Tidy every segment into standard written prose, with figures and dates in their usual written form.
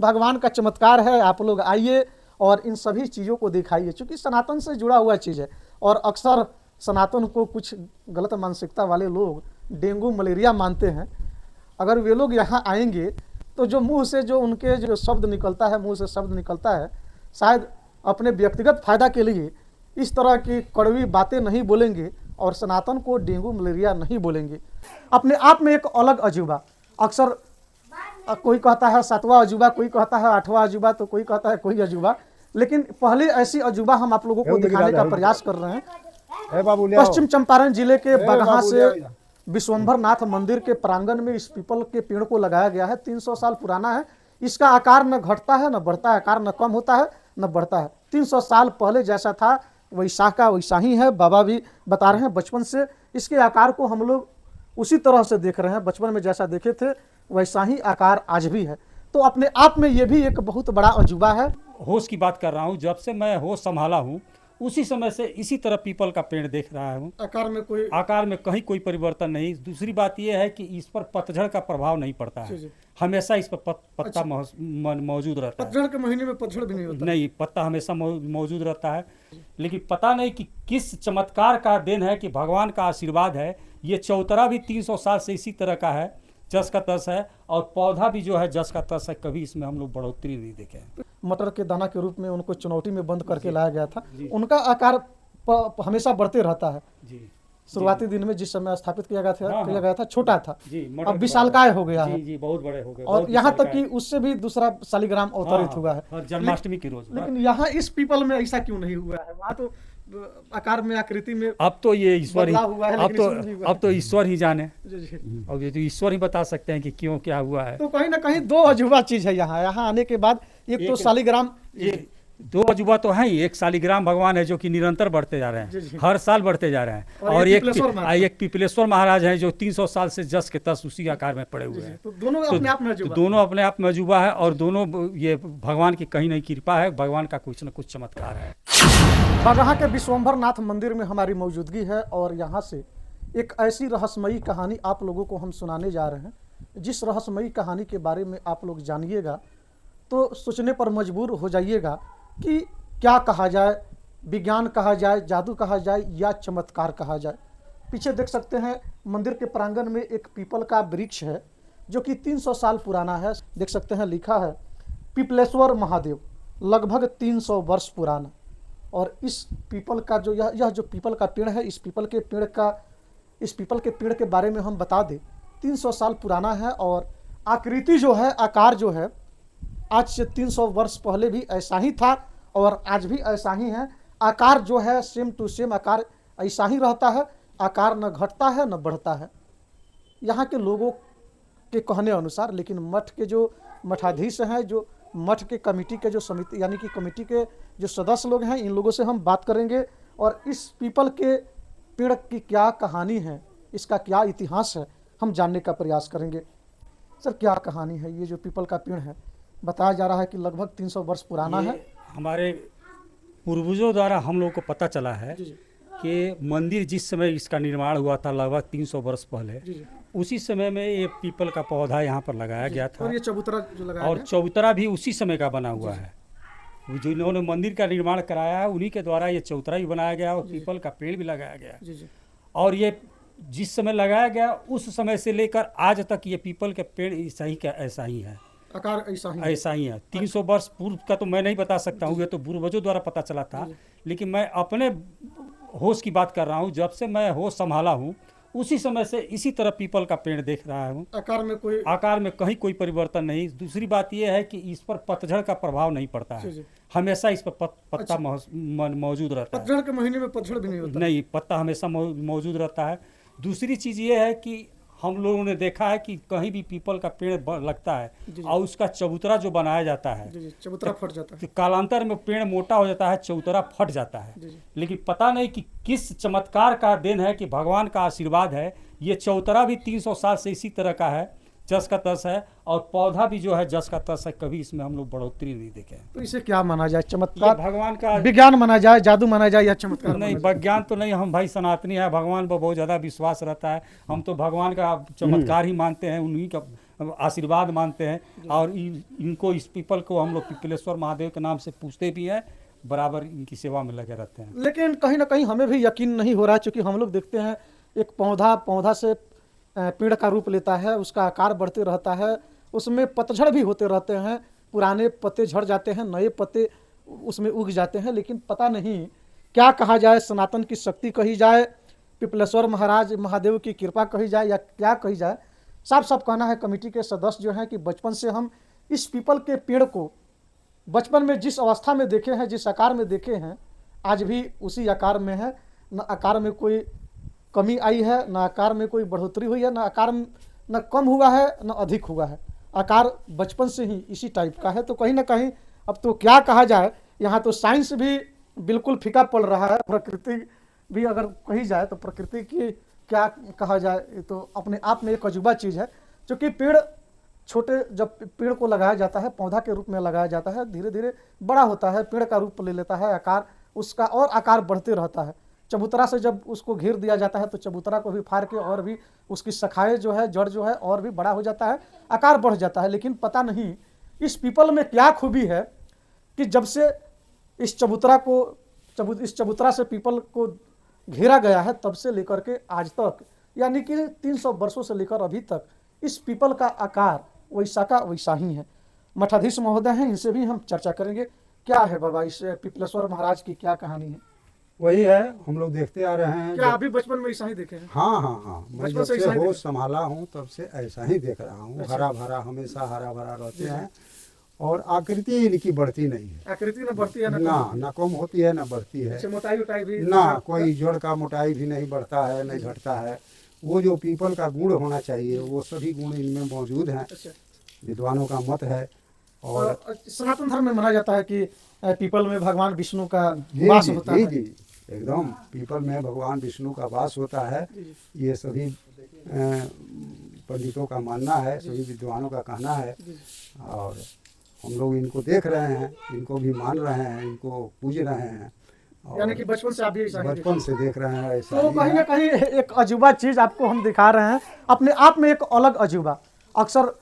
भगवान का चमत्कार है, आप लोग आइए और इन सभी चीज़ों को दिखाइए, क्योंकि सनातन से जुड़ा हुआ चीज़ है। और अक्सर सनातन को कुछ गलत मानसिकता वाले लोग डेंगू मलेरिया मानते हैं। अगर वे लोग यहाँ आएंगे तो जो मुंह से जो उनके जो शब्द निकलता है, मुंह से शब्द निकलता है, शायद अपने व्यक्तिगत फायदा के लिए इस तरह की कड़वी बातें नहीं बोलेंगे और सनातन को डेंगू मलेरिया नहीं बोलेंगे। अपने आप में एक अलग अजूबा, अक्सर कोई कहता है 7वां अजूबा, कोई कहता है 8वां अजूबा, तो कोई कहता है कोई अजूबा, लेकिन पहले ऐसी अजूबा हम आप लोगों को दिखाने का प्रयास कर रहे हैं। पश्चिम चंपारण जिले के बगहा से विश्वंभर नाथ मंदिर के प्रांगण में इस पीपल के पेड़ को लगाया गया है। 300 साल पुराना है। इसका आकार न घटता है न बढ़ता है, आकार न कम होता है न बढ़ता है। 300 साल पहले जैसा था वैसा का वैसा ही है। बाबा भी बता रहे हैं बचपन से इसके आकार को हम लोग उसी तरह से देख रहे हैं, बचपन में जैसा देखे थे वैसा ही आकार आज भी है। तो अपने आप में ये भी एक बहुत बड़ा अजूबा है। होश की बात कर रहा हूँ, जब से मैं होश संभाला हूँ उसी समय से इसी तरह पीपल का पेड़ देख रहा हूँ। आकार में कहीं कोई परिवर्तन नहीं। दूसरी बात यह है कि इस पर पतझड़ का प्रभाव नहीं पड़ता है। हमेशा इस पर पत्ता मौजूद रहता है। पतझड़ के महीने में पतझड़ भी नहीं होता। नहीं, पत्ता हमेशा मौजूद रहता है। लेकिन पता नहीं कि किस चमत्कार का देन है कि भगवान का आशीर्वाद है। ये चौतरा भी 300 साल से इसी तरह का है, जस का तस है, और पौधा भी जो है जस का तस है। कभी इसमें हम लोग बढ़ोतरी नहीं देखे हैं। मटर के दाना के रूप में उनको चुनौती में बंद करके लाया गया था। उनका आकार हमेशा बढ़ते रहता है। शुरुआती दिन में जिस समय स्थापित किया गया था छोटा था, अब विशालकाय हो गया है। जी, बहुत बड़े हो गए। और यहाँ तक कि उससे भी दूसरा शालिग्राम अवतरित हुआ है जन्माष्टमी की रोज। लेकिन यहाँ इस पीपल में ऐसा क्यों नहीं हुआ है? वहाँ तो आकार में, आकृति में अब तो ये ईश्वर ही, अब तो ईश्वर ही जाने। अब ये तो ईश्वर ही बता सकते हैं कि क्यों क्या हुआ है। तो कहीं ना कहीं दो अजूबा चीज है यहाँ आने के बाद। एक तो शालिग्राम, दो अजूबा तो है ही। एक शालिग्राम भगवान है जो कि निरंतर बढ़ते जा रहे हैं, हर साल बढ़ते जा रहे हैं। और एक पिपलेश्वर महाराज हैं जो 300 साल से जस के तस उसी आकार में पड़े हुए हैं। तो दोनों अपने आप में अजूबा है। और दोनों ये भगवान की कहीं नहीं कृपा है, भगवान का कुछ न कुछ चमत्कार है। बगहा के विश्वंभर नाथ मंदिर में हमारी मौजूदगी है और यहाँ से एक ऐसी रहस्यमयी कहानी आप लोगों को हम सुनाने जा रहे हैं। जिस रहस्यमयी कहानी के बारे में आप लोग जानिएगा तो सोचने पर मजबूर हो जाइएगा कि क्या कहा जाए, विज्ञान कहा जाए, जादू कहा जाए या चमत्कार कहा जाए। पीछे देख सकते हैं मंदिर के प्रांगण में एक पीपल का वृक्ष है जो कि 300 साल पुराना है। देख सकते हैं लिखा है पिपलेश्वर महादेव, लगभग 300 वर्ष पुराना। और इस पीपल का जो यह जो पीपल का पेड़ है, इस पीपल के पेड़ के बारे में हम बता दें 300 साल पुराना है। और आकृति जो है, आकार जो है, आज से 300 वर्ष पहले भी ऐसा ही था और आज भी ऐसा ही है। आकार जो है सेम टू सेम आकार ऐसा ही रहता है, आकार न घटता है न बढ़ता है यहाँ के लोगों के कहने अनुसार। लेकिन मठ के जो मठाधीश हैं, जो मठ के कमेटी के जो समिति यानी कि कमेटी के जो सदस्य लोग हैं, इन लोगों से हम बात करेंगे और इस पीपल के पेड़ की क्या कहानी है, इसका क्या इतिहास है, हम जानने का प्रयास करेंगे। सर, क्या कहानी है? ये जो पीपल का पेड़ है बताया जा रहा है कि लगभग 300 वर्ष पुराना है। हमारे पूर्वजों द्वारा हम लोग को पता चला है कि मंदिर जिस समय इसका निर्माण हुआ था लगभग 300 वर्ष पहले, उसी समय में ये पीपल का पौधा यहाँ पर लगाया गया था। और ये चबूतरा जो लगाया और चबूतरा भी उसी समय का बना हुआ है। जो इन्होंने मंदिर का निर्माण कराया है उन्हीं के द्वारा ये चबूतरा भी बनाया गया और पीपल का पेड़ भी लगाया गया। और ये जिस समय लगाया गया उस समय से लेकर आज तक ये पीपल के पेड़ ऐसा ही है, आकार ऐसा ही है। 300 वर्ष पूर्व का तो मैं नहीं बता सकता हूँ, ये तो पूर्वजों द्वारा पता चला था। लेकिन मैं अपने होश की बात कर रहा हूँ, जब से मैं होश संभाला हूँ उसी समय से इसी तरह पीपल का पेड़ देख रहा हूँ। आकार में कहीं कोई परिवर्तन नहीं। दूसरी बात यह है कि इस पर पतझड़ का प्रभाव नहीं पड़ता है, हमेशा इस पर पत्ता मौजूद रहता है। पतझड़ के महीने में पतझड़ भी नहीं होता। नहीं, पत्ता हमेशा मौजूद रहता है। दूसरी चीज़ ये है कि हम लोगों ने देखा है कि कहीं भी पीपल का पेड़ लगता है और उसका चबूतरा जो बनाया जाता है, चबूतरा फट जाता है। कालांतर में पेड़ मोटा हो जाता है, चबूतरा फट जाता है। लेकिन पता नहीं कि किस चमत्कार का देन है कि भगवान का आशीर्वाद है। ये चबूतरा भी 300 साल से इसी तरह का है, जस का तस है, और पौधा भी जो है जस का तस है। कभी इसमें हम लोग बढ़ोतरी नहीं देखे। तो इसे क्या माना जाए? चमत्कार, भगवान का विज्ञान माना जाए, जादू माना जाए या चमत्कार? नहीं, विज्ञान तो नहीं। हम भाई सनातनी है, भगवान पर बहुत ज़्यादा विश्वास रहता है। हम तो भगवान का चमत्कार ही मानते हैं, उन्हीं का आशीर्वाद मानते हैं और इनको इस पीपल को हम लोग पिपलेश्वर महादेव के नाम से पूछते भी हैं, बराबर इनकी सेवा में लगे रहते हैं। लेकिन कहीं ना कहीं हमें भी यकीन नहीं हो रहा है, क्योंकि हम लोग देखते हैं एक पौधा से पेड़ का रूप लेता है, उसका आकार बढ़ते रहता है, उसमें पतझड़ भी होते रहते हैं, पुराने पत्ते झड़ जाते हैं, नए पत्ते उसमें उग जाते हैं। लेकिन पता नहीं क्या कहा जाए, सनातन की शक्ति कही जाए, पिपलेश्वर महाराज महादेव की कृपा कही जाए, या क्या कही जाए। साफ साफ कहना है कमेटी के सदस्य जो हैं कि बचपन से हम इस पीपल के पेड़ को बचपन में जिस अवस्था में देखे हैं, जिस आकार में देखे हैं, आज भी उसी आकार में है। न आकार में कोई कमी आई है, न आकार में कोई बढ़ोतरी हुई है, न आकार न कम हुआ है न अधिक हुआ है। आकार बचपन से ही इसी टाइप का है। तो कहीं ना कहीं अब तो क्या कहा जाए, यहाँ तो साइंस भी बिल्कुल फीका पड़ रहा है, प्रकृति भी अगर कही जाए तो प्रकृति की क्या कहा जाए, ये तो अपने आप में एक अजूबा चीज़ है। क्योंकि पेड़ छोटे, जब पेड़ को लगाया जाता है, पौधा के रूप में लगाया जाता है, धीरे धीरे बड़ा होता है, पेड़ का रूप ले लेता है, आकार उसका और आकार बढ़ते रहता है। चबूतरा से जब उसको घेर दिया जाता है तो चबूतरा को भी फाड़ के और भी उसकी शाखाएं जो है, जड़ जो है और भी बड़ा हो जाता है, आकार बढ़ जाता है। लेकिन पता नहीं इस पीपल में क्या खूबी है कि जब से इस चबूतरा से पीपल को घेरा गया है, तब से लेकर के आज तक, यानी कि 300 वर्षों से लेकर अभी तक इस पीपल का आकार वैसा का वैसा ही है। मठाधीश महोदय हैं, इनसे भी हम चर्चा करेंगे। क्या है बाबा इस पिपलेश्वर महाराज की क्या कहानी है? वही है, हम लोग देखते आ रहे हैं। क्या अभी बचपन में ऐसा ही देखे हैं? हाँ हाँ हाँ, मैं बचपन जब से से ऐसा ही होश संभाला हूँ तब से ऐसा ही देख रहा हूँ। हरा भरा, हमेशा हरा भरा रहते हैं और आकृति इनकी बढ़ती नहीं है। आकृति न बढ़ती है ना कम होती है ना बढ़ती है, जैसे मोटाई उटाई भी ना कोई जड़ का मोटाई भी नहीं बढ़ता है, नहीं घटता है। वो जो पीपल का गुण होना चाहिए वो सभी गुण इनमें मौजूद हैं, अच्छा। विद्वानों का मत है। और सनातन धर्म में माना जाता है कि पीपल में भगवान विष्णु का जी वास जी होता जी है। जी, एकदम पीपल में भगवान विष्णु का वास होता है। ये सभी पंडितों का मानना है, सभी विद्वानों का कहना है। और हम लोग इनको देख रहे हैं, इनको भी मान रहे हैं, इनको पूज रहे हैं। और यानी कि बचपन से आप भी ऐसा ही बचपन से देख रहे हैं ऐसा तो ही कहीं ना है। कहीं एक अजूबा चीज आपको हम दिखा रहे हैं, अपने आप में एक अलग अजूबा। अक्सर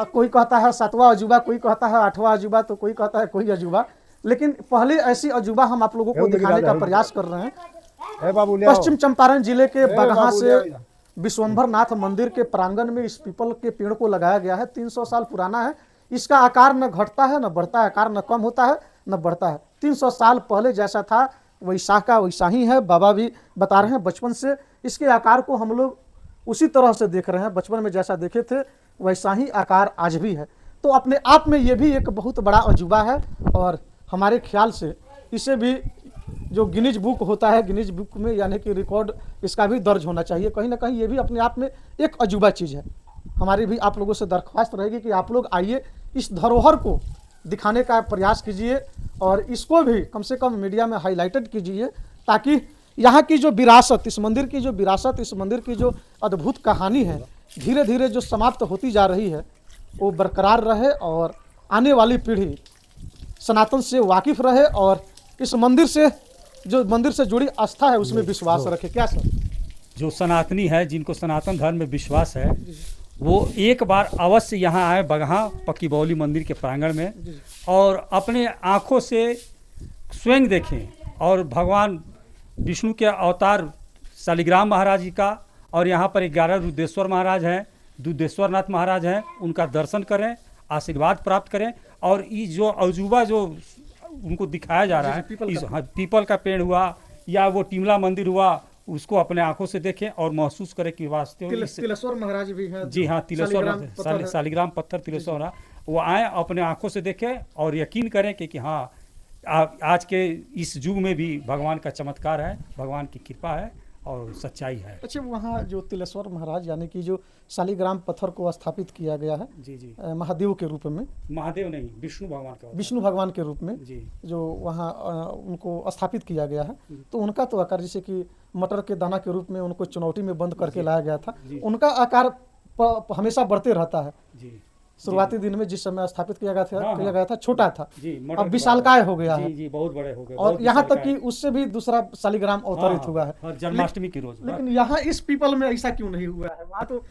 कोई कहता है 7वां अजूबा, कोई कहता है 8वां अजूबा, तो कोई कहता है कोई अजूबा। लेकिन पहले ऐसी अजूबा हम आप लोगों को दिखाने का प्रयास कर रहे हैं। बाबू ले आओ। पश्चिम चंपारण जिले के बगहा बाबू, से ले आओ। विश्वम्भर नाथ मंदिर के प्रांगण में इस पीपल के पेड़ को लगाया गया है। 300 साल पुराना है। इसका आकार न घटता है न बढ़ता है, आकार न कम होता है न बढ़ता है। 300 साल पहले जैसा था वैसा का वैसा ही है। बाबा भी बता रहे हैं बचपन से इसके आकार को हम लोग उसी तरह से देख रहे हैं, बचपन में जैसा देखे थे वैसा ही आकार आज भी है। तो अपने आप में ये भी एक बहुत बड़ा अजूबा है और हमारे ख्याल से इसे भी जो गिनीज बुक होता है, गिनीज बुक में यानी कि रिकॉर्ड इसका भी दर्ज होना चाहिए। कहीं ना कहीं ये भी अपने आप में एक अजूबा चीज़ है। हमारी भी आप लोगों से दरख्वास्त रहेगी कि आप लोग आइए, इस धरोहर को दिखाने का प्रयास कीजिए और इसको भी कम से कम मीडिया में हाईलाइटेड कीजिए, ताकि यहाँ की जो विरासत, इस मंदिर की जो विरासत, इस मंदिर की जो अद्भुत कहानी है, धीरे धीरे जो समाप्त होती जा रही है, वो बरकरार रहे और आने वाली पीढ़ी सनातन से वाकिफ रहे और इस मंदिर से जो मंदिर से जुड़ी आस्था है उसमें विश्वास रखे। क्या सर? जो सनातनी है, जिनको सनातन धर्म में विश्वास है, वो एक बार अवश्य यहाँ आए बगहा पक्की बौली मंदिर के प्रांगण में और अपने आँखों से स्वयं देखें। और भगवान विष्णु के अवतार शालिग्राम महाराज जी का और यहाँ पर 11 रुद्रेश्वर महाराज हैं, दुधेश्वर नाथ महाराज हैं, उनका दर्शन करें, आशीर्वाद प्राप्त करें। और ये जो अजूबा जो उनको दिखाया जा रहा है, पीपल का पेड़ हुआ या वो टिमला मंदिर हुआ, उसको अपने आंखों से देखें और महसूस करें कि वास्तव में तिलेश्वर महाराज भी है। जी हाँ, तिलेश्वर शालिग्राम पत्थर तिलेश्वर, वो आए अपने आंखों से देखें और यकीन करें कि हाँ, आज के इस युग में भी भगवान का चमत्कार है, भगवान की कृपा है और सच्चाई है। अच्छा, वहाँ जो तिलेश्वर महाराज यानी कि जो शालिग्राम पत्थर को स्थापित किया गया है, जी जी, महादेव के रूप में, महादेव नहीं, विष्णु भगवान का, विष्णु भगवान के रूप में जी, जो वहाँ उनको स्थापित किया गया है, तो उनका तो आकार जैसे कि मटर के दाना के रूप में उनको चुनौती में बंद करके लाया गया था, उनका आकार हमेशा बढ़ते रहता है। जी, शुरुआती दिन में जिस समय स्थापित किया गया था छोटा था, जी, अब विशालकाय हो गया है, जी, बहुत बड़े हो गए, और यहाँ तक कि उससे भी दूसरा शालिग्राम अवतरित हुआ है जन्माष्टमी की रोज। लेकिन यहाँ इस पीपल में ऐसा क्यों नहीं हुआ है? वहाँ तो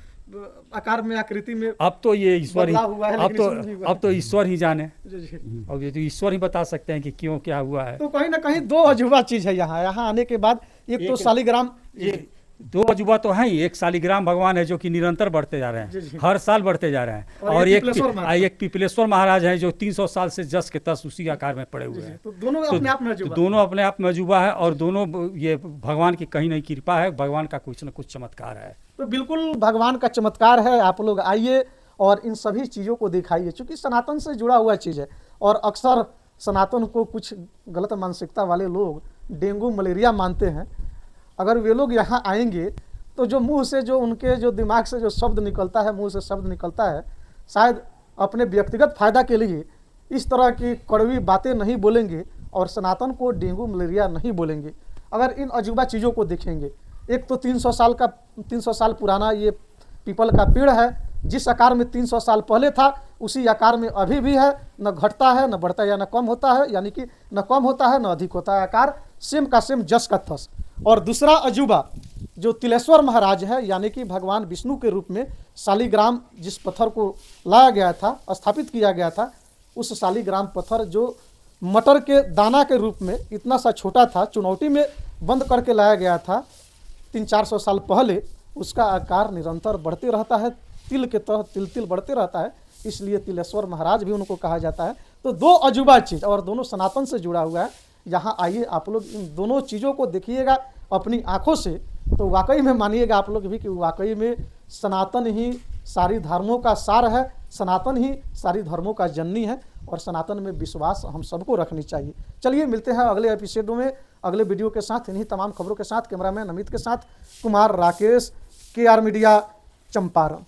आकार में, आकृति में अब तो ये ईश्वर ही, बदलाव हुआ है, लेकिन इसमें नहीं हुआ अब तो ईश्वर ही जाने। जी जी। अब ये तो ईश्वर ही बता सकते हैं कि क्यों क्या हुआ है। तो कहीं ना कहीं दो अजूबा चीज है यहाँ आने के बाद। एक तो शालिग्राम, ये दो अजूबा तो हैं ही। एक शालिग्राम भगवान है जो कि निरंतर बढ़ते जा रहे जी, जी। हैं, हर साल बढ़ते जा रहे हैं। और और एक पिपलेश्वर महाराज। एक पिपलेश्वर महाराज हैं जो 300 साल से जस के तस उसी आकार में पड़े हुए हैं। तो दोनों अपने आप में तो अजूबा। दोनों अपने आप में अजूबा है, और दोनों ये भगवान की कहीं नहीं कृपा है, भगवान का कुछ न कुछ चमत्कार है। तो बिल्कुल भगवान का चमत्कार है। आप लोग आइए और इन सभी चीज़ों को दिखाइए, क्योंकि सनातन से जुड़ा हुआ चीज़ है। और अक्सर सनातन को कुछ गलत मानसिकता वाले लोग डेंगू मलेरिया मानते हैं। अगर वे लोग यहाँ आएंगे तो जो मुंह से, जो उनके जो दिमाग से जो शब्द निकलता है, मुंह से शब्द निकलता है, शायद अपने व्यक्तिगत फायदा के लिए इस तरह की कड़वी बातें नहीं बोलेंगे और सनातन को डेंगू मलेरिया नहीं बोलेंगे। अगर इन अजूबा चीज़ों को देखेंगे, एक तो 300 साल पुराना ये पीपल का पेड़ है, जिस आकार में 300 साल पहले था उसी आकार में अभी भी है, न घटता है न बढ़ता है या न कम होता है, यानी कि न कम होता है न अधिक होता है, आकार सेम का सेम जस का थस। और दूसरा अजूबा जो तिलेश्वर महाराज है, यानी कि भगवान विष्णु के रूप में शालिग्राम जिस पत्थर को लाया गया था, स्थापित किया गया था, उस शालिग्राम पत्थर जो मटर के दाना के रूप में इतना सा छोटा था, चुनौती में बंद करके लाया गया था 300-400 साल पहले, उसका आकार निरंतर बढ़ते रहता है, तिल के तरह तिल तिल बढ़ते रहता है, इसलिए तिलेश्वर महाराज भी उनको कहा जाता है। तो दो अजूबा चीज़, और दोनों सनातन से जुड़ा हुआ है। यहाँ आइए आप लोग इन दोनों चीज़ों को देखिएगा अपनी आँखों से, तो वाकई में मानिएगा आप लोग भी कि वाकई में सनातन ही सारी धर्मों का सार है, सनातन ही सारी धर्मों का जननी है, और सनातन में विश्वास हम सबको रखनी चाहिए। चलिए मिलते हैं अगले एपिसोड में, अगले वीडियो के साथ, इन्हीं तमाम खबरों के साथ। कैमरामैन अमित के साथ कुमार राकेश, KR मीडिया, चंपारण।